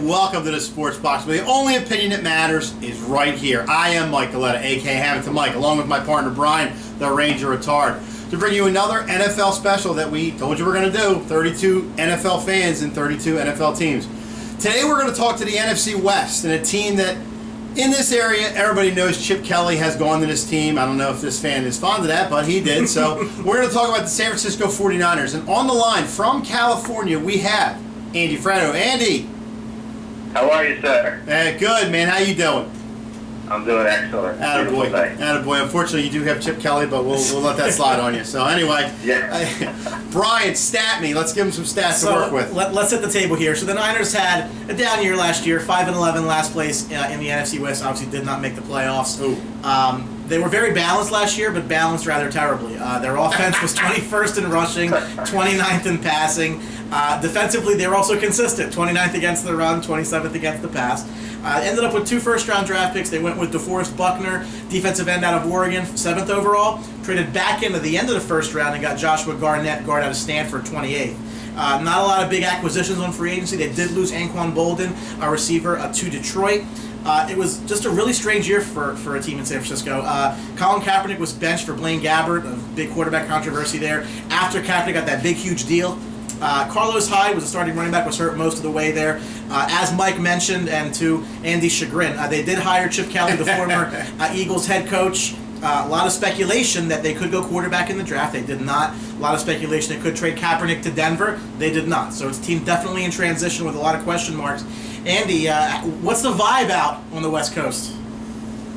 Welcome to the Sports Box, where the only opinion that matters is right here. I am Mike Galetta, a.k.a. Hamilton Mike, along with my partner Brian, the Ranger Retard, to bring you another NFL special that we told you we're going to do. 32 NFL fans and 32 NFL teams. Today we're going to talk to the NFC West and a team that, in this area, everybody knows Chip Kelly has gone to this team. I don't know if this fan is fond of that, but he did. So we're going to talk about the San Francisco 49ers. And on the line from California, we have Andy Fratto. Andy. How are you, sir? Good, man. How you doing? I'm doing excellent. Attaboy. Attaboy. Unfortunately, you do have Chip Kelly, but we'll let that slide on you. So anyway, Brian, stat me. Let's give him some stats to work with. Let's set the table here. So the Niners had a down year last year, 5-11, last place in the NFC West. Obviously, did not make the playoffs. They were very balanced last year, but balanced rather terribly. Their offense was 21st in rushing, 29th in passing. Defensively, they were also consistent, 29th against the run, 27th against the pass. Ended up with 2 first-round draft picks. They went with DeForest Buckner, defensive end out of Oregon, 7th overall. Traded back into the end of the first round and got Joshua Garnett, guard out of Stanford, 28th. Not a lot of big acquisitions on free agency. They did lose Anquan Bolden, a receiver, to Detroit. It was just a really strange year for a team in San Francisco. Colin Kaepernick was benched for Blaine Gabbert, a big quarterback controversy there. After Kaepernick got that big, huge deal, Carlos Hyde was a starting running back, was hurt most of the way there. As Mike mentioned, and to Andy's chagrin, they did hire Chip Kelly, the former Eagles head coach. A lot of speculation that they could go quarterback in the draft. They did not. A lot of speculation they could trade Kaepernick to Denver. They did not. So it's a team definitely in transition with a lot of question marks. Andy, what's the vibe out on the West Coast?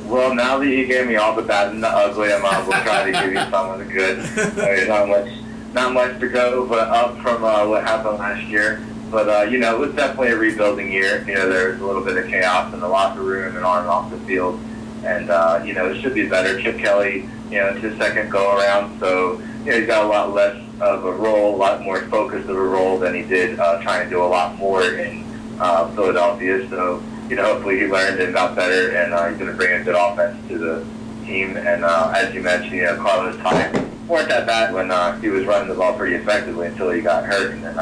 Well, now that you gave me all the bad and the ugly, I might as well try to give you some of the good. I mean, not much to go but up from what happened last year. But, it was definitely a rebuilding year. There was a little bit of chaos in the locker room and on and off the field. And, it should be better. Chip Kelly, it's his second go-around. So, he's got a lot less of a role, a lot more focused of a role than he did trying to do a lot more in Philadelphia. So, hopefully he learned and got better, and he's going to bring a good offense to the team. And as you mentioned, Carlos Hyde weren't that bad when he was running the ball pretty effectively until he got hurt. And then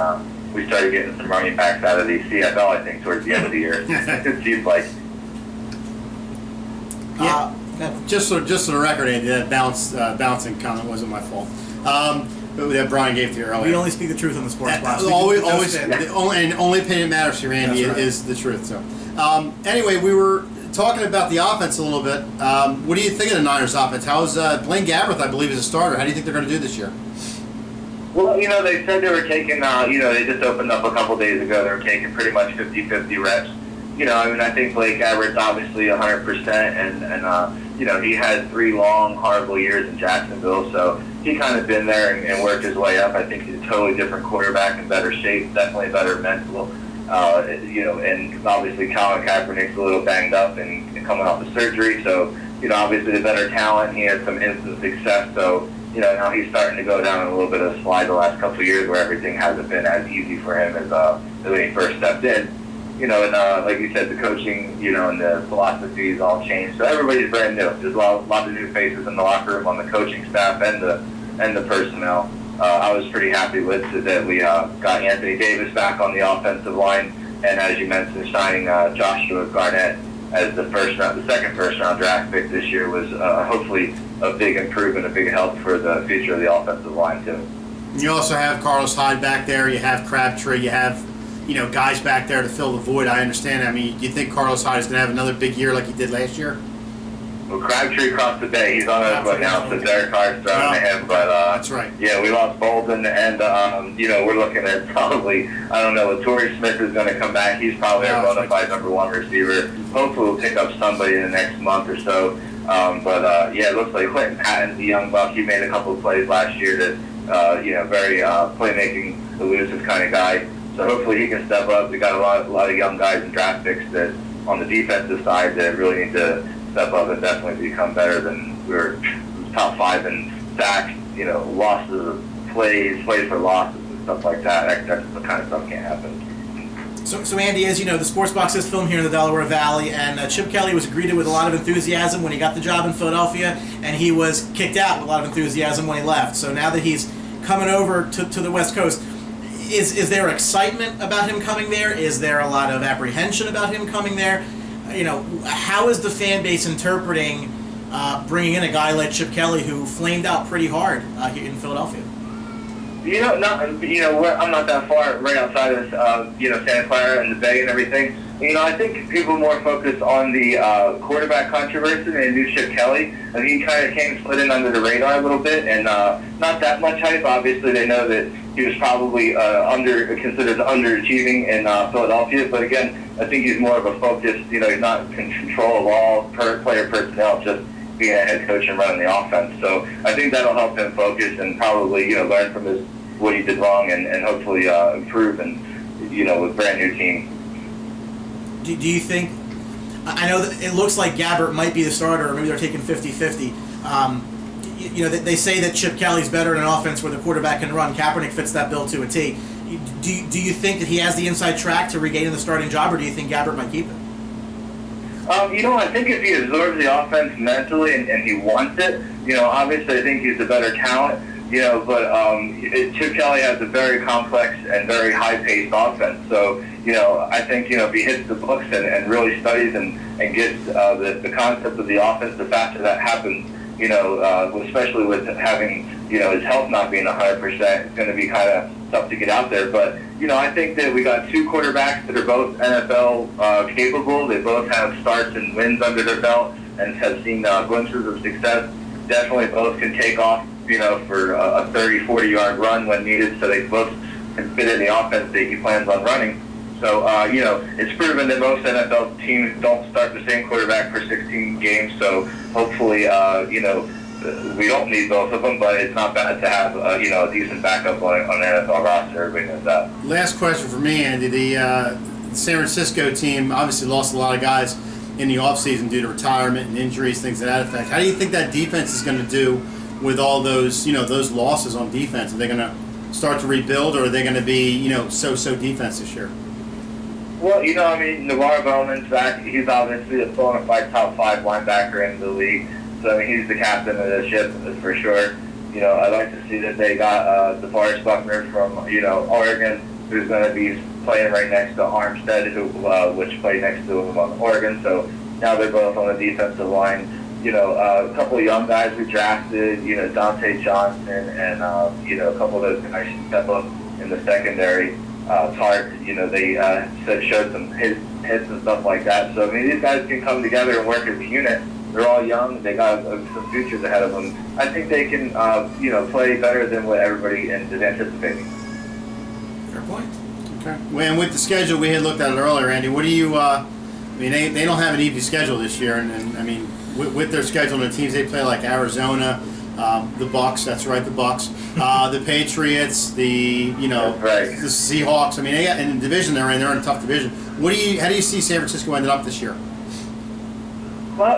we started getting some running backs out of the CFL, I think, towards the end of the year. It seems like. Just for the record, Andy, that bouncing comment wasn't my fault. That Brian gave to you earlier. We only speak the truth on the sports box. Always, the only opinion that matters here, Andy, is the truth. So, anyway, we were talking about the offense a little bit. What do you think of the Niners' offense? How's Blaine Gabbert, I believe, is a starter? How do you think they're going to do this year? Well, they said they were taking, they just opened up a couple days ago. They were taking pretty much 50-50 reps. I think Blake Gabbert's obviously 100%, and he had 3 long, horrible years in Jacksonville, so he kind of been there and worked his way up. I think he's a totally different quarterback, in better shape, definitely better mental. And obviously Colin Kaepernick's a little banged up and coming off the surgery, so, obviously the better talent. He had some instant success, so, now he's starting to go down a little bit of a slide the last couple of years where everything hasn't been as easy for him as when he first stepped in. And like you said, the coaching, and the philosophies all changed. So everybody's brand new. There's a lot of new faces in the locker room, on the coaching staff and the personnel. I was pretty happy with that we got Anthony Davis back on the offensive line, and as you mentioned, signing Joshua Garnett as the second first-round draft pick this year was hopefully a big improvement, a big help for the future of the offensive line too. You also have Carlos Hyde back there. You have Crabtree. You have guys back there to fill the void. I understand. I mean, do you think Carlos Hyde is going to have another big year like he did last year? Well, Crabtree crossed the bay. He's on his way now, so Derek Carr's throwing to him. But that's right. Yeah, we lost Bolden, and we're looking at probably, I don't know, Torrey Smith is going to come back. He's probably a bona fide #1 receiver. Hopefully, we'll pick up somebody in the next month or so. It looks like Clinton Patton's the young buck. He made a couple of plays last year that, very playmaking, elusive kind of guy. So hopefully he can step up. We got a lot of young guys and draft picks that on the defensive side that really need to step up and definitely become better than we were top 5 in sacks, losses of plays for losses and stuff like that. That kind of stuff can't happen. So Andy, as you know, the Sports Box is filmed here in the Delaware Valley, and Chip Kelly was greeted with a lot of enthusiasm when he got the job in Philadelphia, and he was kicked out with a lot of enthusiasm when he left. So now that he's coming over to the West Coast, is there excitement about him coming there? Is there a lot of apprehension about him coming there? You know, how is the fan base interpreting bringing in a guy like Chip Kelly who flamed out pretty hard here in Philadelphia? I'm not that far right outside of Santa Clara and the Bay and everything. I think people are more focused on the quarterback controversy than new Chip Kelly. I mean, he kind of slid in under the radar a little bit, and not that much hype. Obviously, they know that he was probably considered underachieving in Philadelphia. But again, I think he's more of a focus. He's not in control of all player personnel, just being a head coach and running the offense. So I think that'll help him focus and probably learn from what he did wrong and hopefully improve and with a brand new team. Do you think, I know that it looks like Gabbert might be the starter, or maybe they're taking 50-50. They say that Chip Kelly's better in an offense where the quarterback can run. Kaepernick fits that bill to a T. Do you think that he has the inside track to regaining the starting job, or do you think Gabbert might keep it? I think if he absorbs the offense mentally and he wants it, obviously I think he's a better talent, but Chip Kelly has a very complex and very high-paced offense. So, I think, if he hits the books and really studies and gets the concept of the offense, the faster that happens, especially with having, his health not being 100%, it's going to be kind of tough to get out there. But, I think that we got two quarterbacks that are both NFL capable. They both have starts and wins under their belt and have seen glimpses of success. Definitely both can take off, for a 30, 40-yard run when needed, so they both can fit in the offense that he plans on running. So, it's proven that most NFL teams don't start the same quarterback for 16 games, so hopefully, we don't need both of them, but it's not bad to have, a decent backup on an NFL roster. Everybody knows that. Last question for me, Andy. The San Francisco team obviously lost a lot of guys in the offseason due to retirement and injuries, things to that effect. How do you think that defense is going to do with all those, those losses on defense? Are they going to start to rebuild, or are they going to be, so-so defense this year? Well, Navarro Bowman's back. He's obviously a bona fide top 5 linebacker in the league. So, he's the captain of the ship, for sure. I'd like to see that they got DeForest Buckner from, Oregon, who's going to be playing right next to Armstead, which played next to him on Oregon. So, now they're both on the defensive line. A couple of young guys we drafted, Dante Johnson and, a couple of those guys should step up in the secondary. Tart, they showed some hits and stuff like that. So, these guys can come together and work as a unit. They're all young. They got some futures ahead of them. I think they can, play better than what everybody is anticipating. Fair point. Okay. Well, and with the schedule, we had looked at it earlier, Andy. What do you, they don't have an easy schedule this year. And with their schedule and the teams they play, like Arizona, the Bucks, that's right, the Bucks, the Patriots, the the Seahawks. They got in the division they're in a tough division. How do you see San Francisco ended up this year? Well,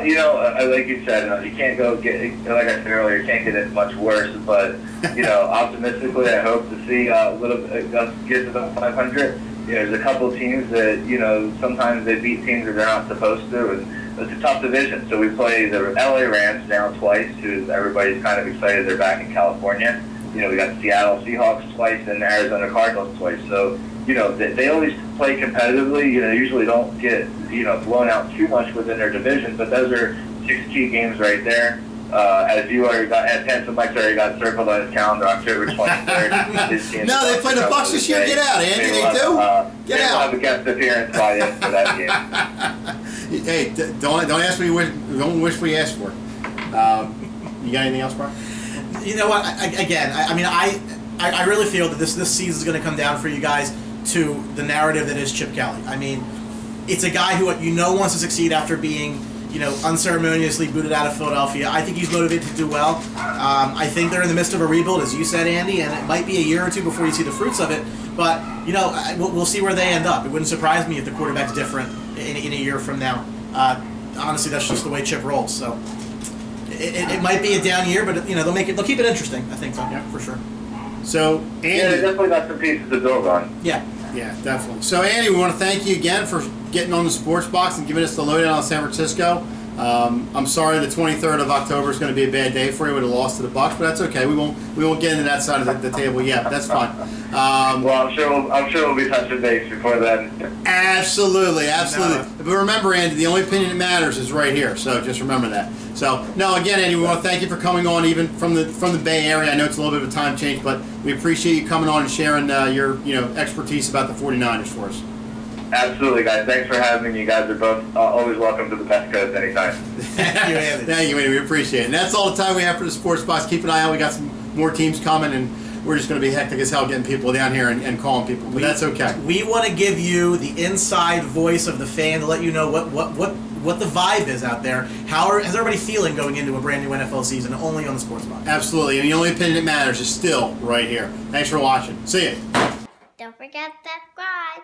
like you said, you can't go get, like I said earlier, you can't get it much worse. But optimistically, I hope to see a little bit get to the 500. There's a couple teams that sometimes they beat teams that they're not supposed to, and it's a tough division. So we play the LA Rams now twice, who everybody's kind of excited they're back in California. We got the Seattle Seahawks twice and the Arizona Cardinals twice. So, they always play competitively. They usually don't get, blown out too much within their division, but those are 6 key games right there. As you already got, as Handsome Mike's already got circled on his calendar, October 23rd. No, they play the Bucks this year. Get out, Andy. They do. Get out. We'll have a guest appearance by the end of that game. Hey, don't ask what you wish. Don't wish we asked for. You got anything else, Brian? You know what? I really feel that this season is going to come down for you guys to the narrative that is Chip Kelly. It's a guy who wants to succeed after being unceremoniously booted out of Philadelphia. I think he's motivated to do well. I think they're in the midst of a rebuild, as you said, Andy, and it might be a year or two before you see the fruits of it. But we'll see where they end up. It wouldn't surprise me if the quarterback's different in a year from now. Honestly, that's just the way Chip rolls. So it might be a down year, but they'll keep it interesting. I think so. Yeah, for sure. So, Andy, they definitely got some pieces to build on. Yeah. Yeah, definitely. So, Andy, we want to thank you again for getting on the Sports Box and giving us the lowdown on San Francisco. I'm sorry the 23rd of October is going to be a bad day for you with a loss to the Bucks, but that's okay. We won't get into that side of the table yet. But that's fine. Well, I'm sure we'll be touching base before then. Absolutely. No. But remember, Andy, the only opinion that matters is right here. So just remember that. So no, again, Andy, we want to thank you for coming on, even from the Bay Area. I know it's a little bit of a time change, but we appreciate you coming on and sharing your expertise about the 49ers for us. Absolutely, guys. Thanks for having me. You guys are both always welcome to the Best Coast anytime. Thank you, Andy. Thank you, Andy. We appreciate it. And that's all the time we have for the Sports Box. Keep an eye out. We got some more teams coming, and we're just going to be hectic as hell getting people down here and calling people. But that's okay. We want to give you the inside voice of the fan to let you know what the vibe is out there. How's everybody feeling going into a brand new NFL season only on the Sports Box? Absolutely. And the only opinion that matters is still right here. Thanks for watching. See ya. Don't forget to subscribe.